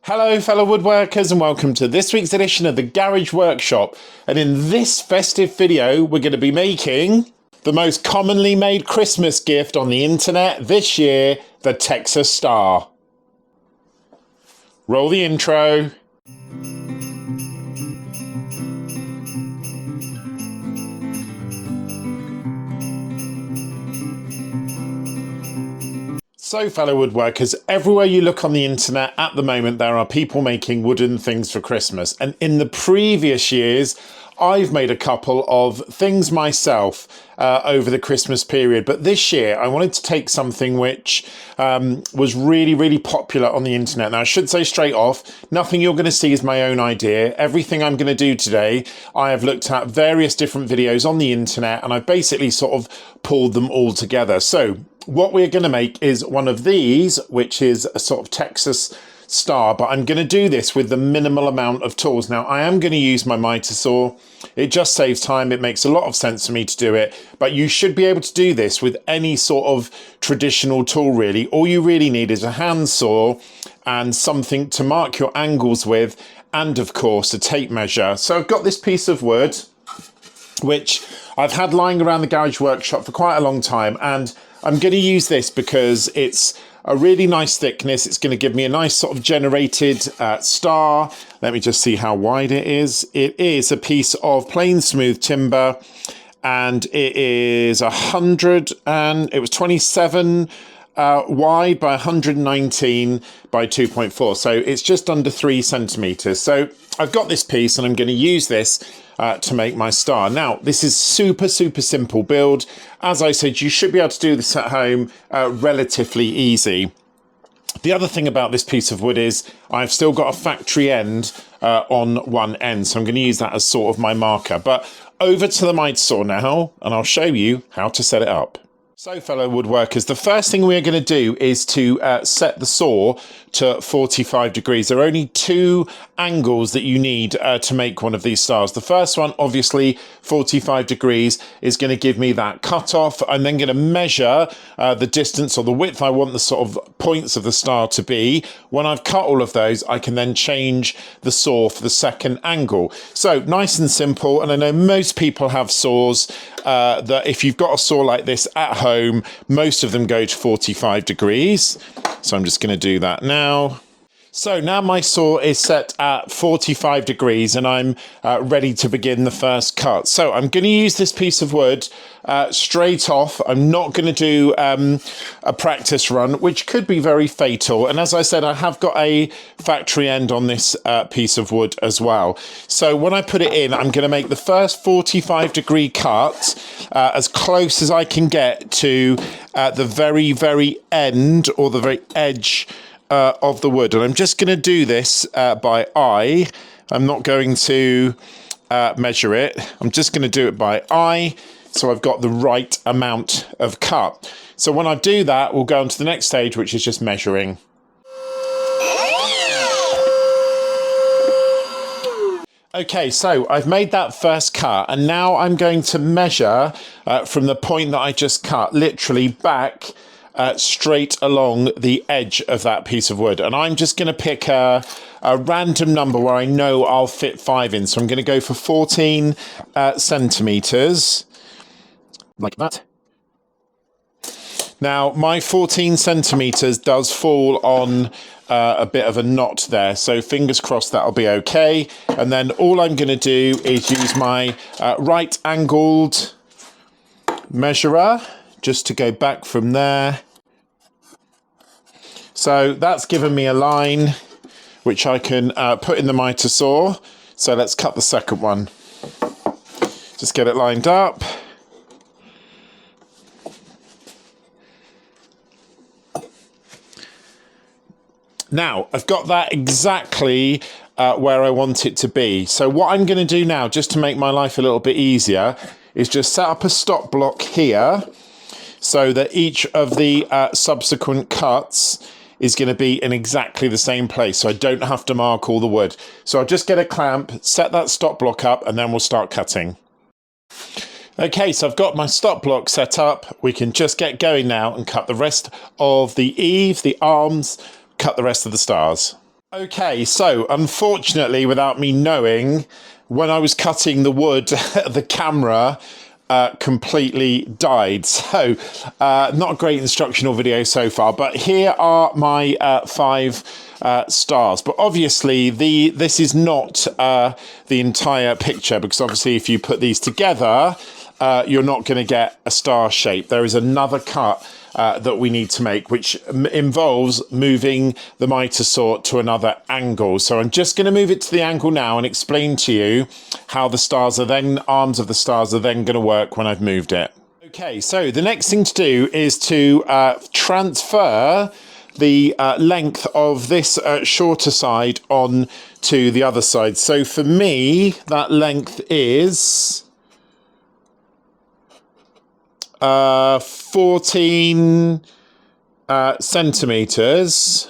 Hello fellow woodworkers and welcome to this week's edition of the Garage Workshop, and in this festive video we're going to be making the most commonly made Christmas gift on the internet this year, the Texas Star. Roll the intro. So fellow woodworkers, everywhere you look on the internet at the moment there are people making wooden things for Christmas, and in the previous years I've made a couple of things myself over the Christmas period, but this year I wanted to take something which was really popular on the internet. Now I should say straight off, nothing you're going to see is my own idea. Everything I'm going to do today I have looked at various different videos on the internet and I've basically sort of pulled them all together. So what we're going to make is one of these, which is a sort of Texas Star, but I'm going to do this with the minimal amount of tools. Now I am going to use my miter saw. It just saves time. It makes a lot of sense for me to do it, but you should be able to do this with any sort of traditional tool really. All you really need is a hand saw and something to mark your angles with, and of course a tape measure. So I've got this piece of wood which I've had lying around the garage workshop for quite a long time, and I'm going to use this because it's a really nice thickness. It's going to give me a nice sort of generated star. Let me just see how wide it is. It is a piece of plain smooth timber, and it is 27 wide by 119 by 2.4. So it's just under 3 centimeters. So I've got this piece and I'm going to use this to make my star. Now this is super simple build. As I said, you should be able to do this at home relatively easy. The other thing about this piece of wood is I've still got a factory end on one end, so I'm going to use that as sort of my marker. But over to the miter saw now and I'll show you how to set it up. So fellow woodworkers, the first thing we're going to do is to set the saw to 45 degrees. There are only 2 angles that you need to make one of these stars. The first one, obviously 45 degrees, is going to give me that cut off. I'm then going to measure the distance or the width I want the sort of points of the star to be. When I've cut all of those, I can then change the saw for the second angle. So nice and simple, and I know most people have saws that if you've got a saw like this at home, most of them go to 45 degrees. So I'm just going to do that now. So now my saw is set at 45 degrees and I'm ready to begin the first cut. So I'm going to use this piece of wood straight off. I'm not going to do a practice run, which could be very fatal. And as I said, I have got a factory end on this piece of wood as well. So when I put it in, I'm going to make the first 45 degree cut as close as I can get to the very end or the very edge of the wood. And I'm just going to do this by eye. I'm not going to measure it. I'm just going to do it by eye, so I've got the right amount of cut. So when I do that, we'll go on to the next stage, which is just measuring. Okay, so I've made that first cut, and now I'm going to measure from the point that I just cut, literally back straight along the edge of that piece of wood. And I'm just going to pick a random number where I know I'll fit 5 in. So I'm going to go for 14 centimeters, like that. Now my 14 centimeters does fall on a bit of a knot there, so fingers crossed that'll be okay. And then all I'm going to do is use my right angled measurer just to go back from there. So that's given me a line which I can put in the miter saw. So let's cut the second one. Just get it lined up. Now I've got that exactly where I want it to be. So what I'm going to do now, just to make my life a little bit easier, is just set up a stop block here, so that each of the subsequent cuts is going to be in exactly the same place, so I don't have to mark all the wood. So I'll just get a clamp, set that stop block up, and then we'll start cutting. Okay, so I've got my stop block set up. We can just get going now and cut the rest of the eave, the arms, cut the rest of the stars. Okay, so unfortunately, without me knowing, when I was cutting the wood, the camera completely died. So, not a great instructional video so far, but here are my 5 stars. But obviously, this is not the entire picture, because obviously if you put these together, you're not going to get a star shape. There is another cut that we need to make, which involves moving the mitre saw to another angle. So I'm just going to move it to the angle now and explain to you how the stars are then, arms of the stars are then going to work when I've moved it. Okay, so the next thing to do is to transfer the length of this shorter side on to the other side. So for me, that length is 14 centimeters.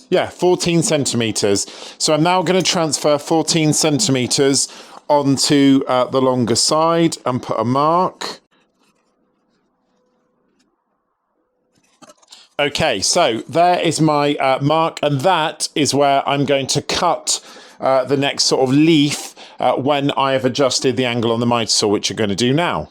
Yeah, 14 centimeters. So I'm now going to transfer 14 centimeters onto the longer side and put a mark. Okay, so there is my mark, and that is where I'm going to cut the next sort of leaf when I have adjusted the angle on the mitre saw, which I'm going to do now.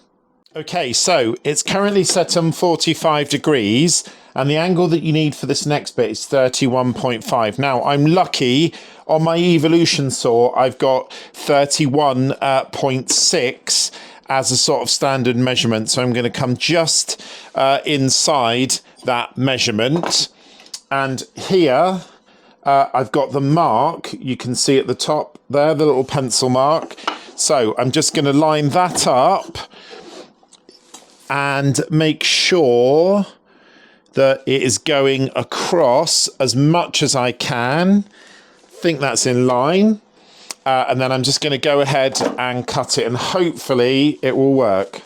Okay, so it's currently set on 45 degrees, and the angle that you need for this next bit is 31.5. Now, I'm lucky on my Evolution saw, I've got 31.6 as a sort of standard measurement. So I'm going to come just inside that measurement. And here, I've got the mark. You can see at the top there, the little pencil mark. So I'm just going to line that up and make sure that it is going across as much as I can. I think that's in line. And then I'm just going to go ahead and cut it, and hopefully it will work.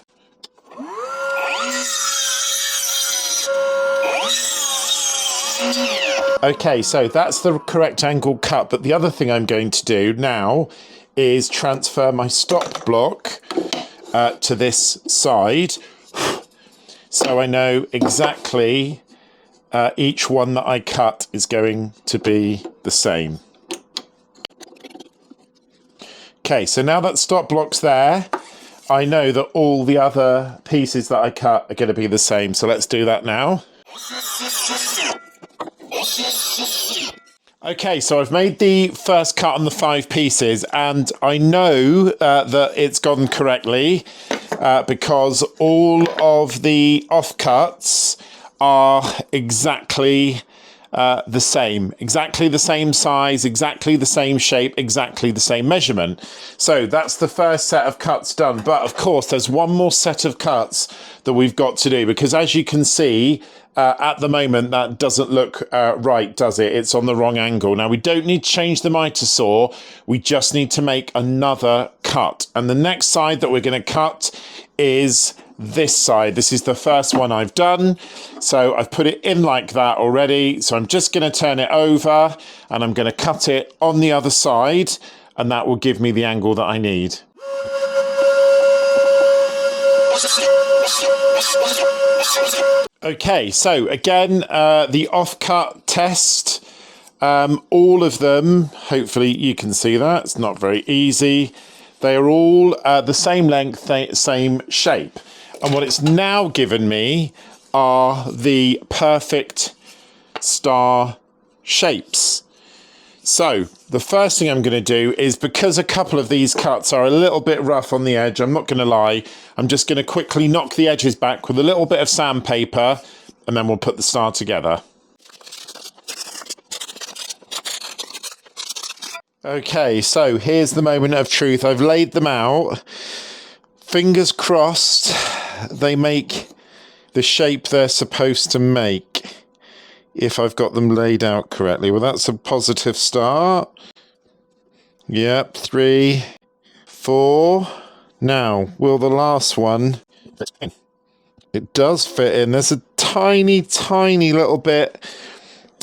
Okay, so that's the correct angle cut, but the other thing I'm going to do now is transfer my stop block to this side, so I know exactly each one that I cut is going to be the same. Okay, so now that stop block's there, I know that all the other pieces that I cut are going to be the same. So let's do that now. Okay, so I've made the first cut on the 5 pieces, and I know that it's gone correctly because all of the offcuts are exactly the same size, exactly the same shape, exactly the same measurement. So that's the first set of cuts done. But of course, there's one more set of cuts that we've got to do, because as you can see, at the moment, that doesn't look right, does it? It's on the wrong angle. Now, we don't need to change the mitre saw. We just need to make another cut. And the next side that we're going to cut is this side. This is the first one I've done. So I've put it in like that already. So I'm just going to turn it over and I'm going to cut it on the other side, and that will give me the angle that I need. Okay, so again, the offcut test, all of them, hopefully you can see that, it's not very easy. They are all the same length, same shape. And what it's now given me are the perfect star shapes. So the first thing I'm going to do is, because a couple of these cuts are a little bit rough on the edge, I'm not going to lie, I'm just going to quickly knock the edges back with a little bit of sandpaper, and then we'll put the star together. Okay, so here's the moment of truth. I've laid them out. Fingers crossed they make the shape they're supposed to make, if I've got them laid out correctly. Well, that's a positive start. Yep, 3, 4. Now, will the last one... It does fit in. There's a tiny, tiny little bit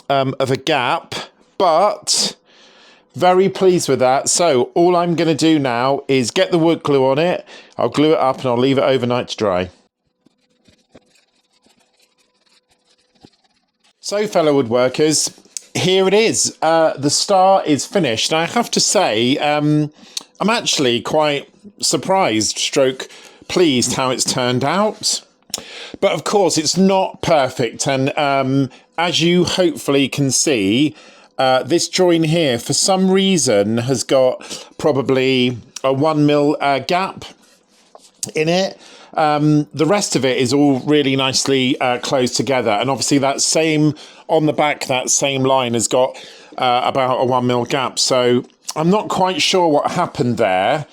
of a gap, but very pleased with that. So all I'm going to do now is get the wood glue on it. I'll glue it up and I'll leave it overnight to dry. So, fellow woodworkers, here it is. The star is finished. I have to say, I'm actually quite surprised, stroke pleased how it's turned out. But of course, it's not perfect. And as you hopefully can see, this join here, for some reason, has got probably a 1mm gap in it. The rest of it is all really nicely closed together. And obviously that same, on the back, that same line has got about a 1mm gap. So I'm not quite sure what happened there,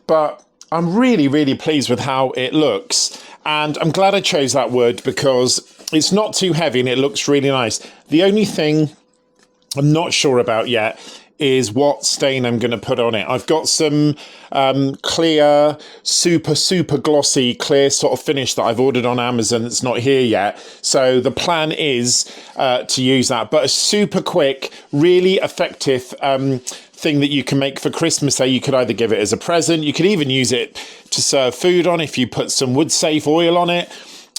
but I'm really, really pleased with how it looks. And I'm glad I chose that wood because it's not too heavy and it looks really nice. The only thing I'm not sure about yet is what stain I'm going to put on it. I've got some clear, super glossy, clear sort of finish that I've ordered on Amazon that's not here yet. So the plan is to use that. But a super quick, really effective thing that you can make for Christmas Day. You could either give it as a present, you could even use it to serve food on if you put some wood safe oil on it.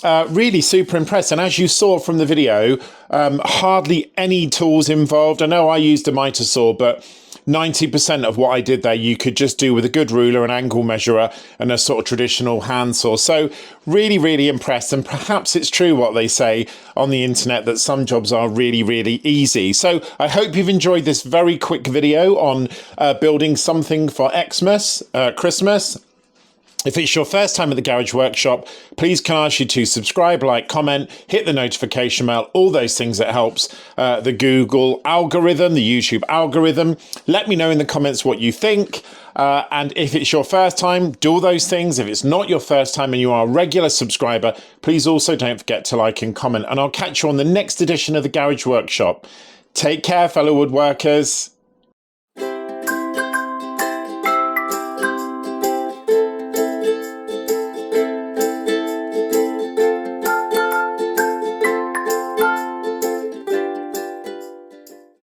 Really super impressed. And as you saw from the video, hardly any tools involved. I know I used a miter saw, but 90% of what I did there you could just do with a good ruler, an angle measurer, and a sort of traditional hand saw. So really impressed. And perhaps it's true what they say on the internet that some jobs are really easy. So I hope you've enjoyed this very quick video on building something for Xmas, Christmas. If it's your first time at the Garage Workshop, please can I ask you to subscribe, like, comment, hit the notification bell, all those things that helps the Google algorithm, the YouTube algorithm. Let me know in the comments what you think. And if it's your first time, do all those things. If it's not your first time and you are a regular subscriber, please also don't forget to like and comment. And I'll catch you on the next edition of the Garage Workshop. Take care, fellow woodworkers.